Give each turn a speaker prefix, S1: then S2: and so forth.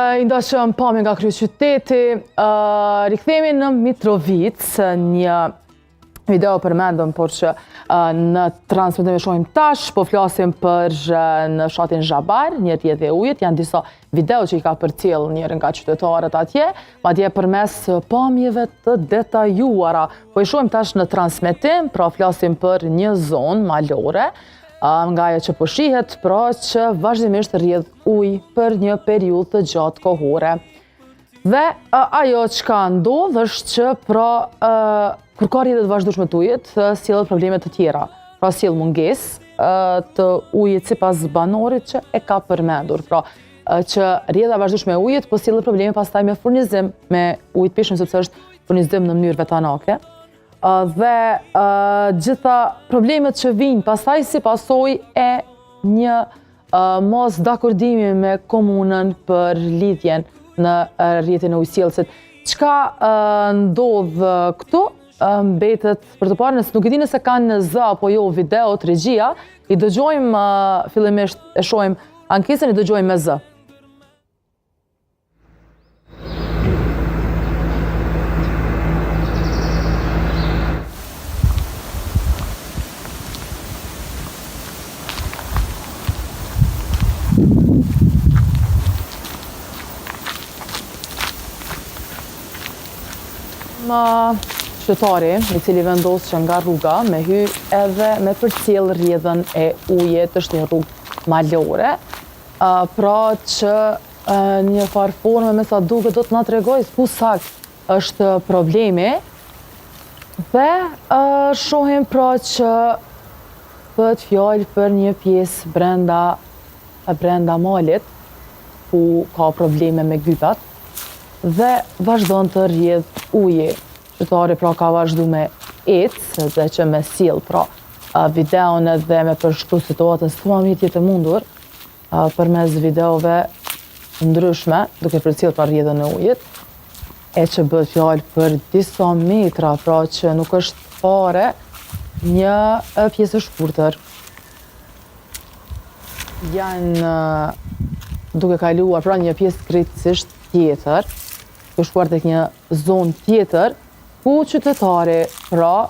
S1: Ndoshëm pamje nga kryeqyteti, rikthehemi në Mitrovic, një video përmendëm, por që në transmetim e shohim tash, po flasim për në fshatin Zhabar, një rrjedhje e ujit, janë disa video që i ka përcjell njëri nga qytetarët atje, madje përmes pamjeve të detajuara. Po i shohim tash në transmetim, pra flasim për një zonë malore, nga ajo që po shihet, pra që vazhdimisht rrjedh ujë për një periudhë të gjatë kohore. Dhe ajo që ka ndodhur është që pra kur ka rrjedhje të vazhdueshme të ujit, sjellhet probleme të tjera. Pra sjell mungesë të ujit sipas banorit që e ka përmendur. Pra që rrjedhja e vazhdueshme e ujit po sjellhet probleme pastaj me furnizim me ujë të pishëm, sepse është furnizim në mënyrë vetanake. Dhe gjitha problemet që vijnë pastaj si pasojë e një mos dakordimi me komunën për lidhjen në rrjetin e ujësjellësit. Çka ndodh këtu? Mbetet për të parë, nëse nuk e di nëse kanë në zë apo jo videot, regjia, i dëgjojmë fillimisht e shohim ankesën, i dëgjojmë me zë. Qytetari, i cili vendos që nga rruga me hy edhe me përcjell rrjedhën e ujit, është një rrugë malore, pra që një farë forme me sa duket do të na tregoj ku sakt është problemi. Dhe shohim pra që bëhet fjalë për një pjesë brenda malit, ku ka probleme me gypat, dhe vazhdon të rrjedh uji. Qytetari pra ka vazhdu me ecë dhe që me sjell pra videon edhe me përshkru situatën së ma mirë jetë e mundur përmes videove ndryshme, duke përcjell pra rrjedhën e ujit, e që bëhet fjalë për disa metra, pra që nuk është fare një pjesë e shkurtër. Janë duke kaluar pra një pjesë krejtësisht tjetër, shkuar tek një zonë tjetër, ku qytetari pra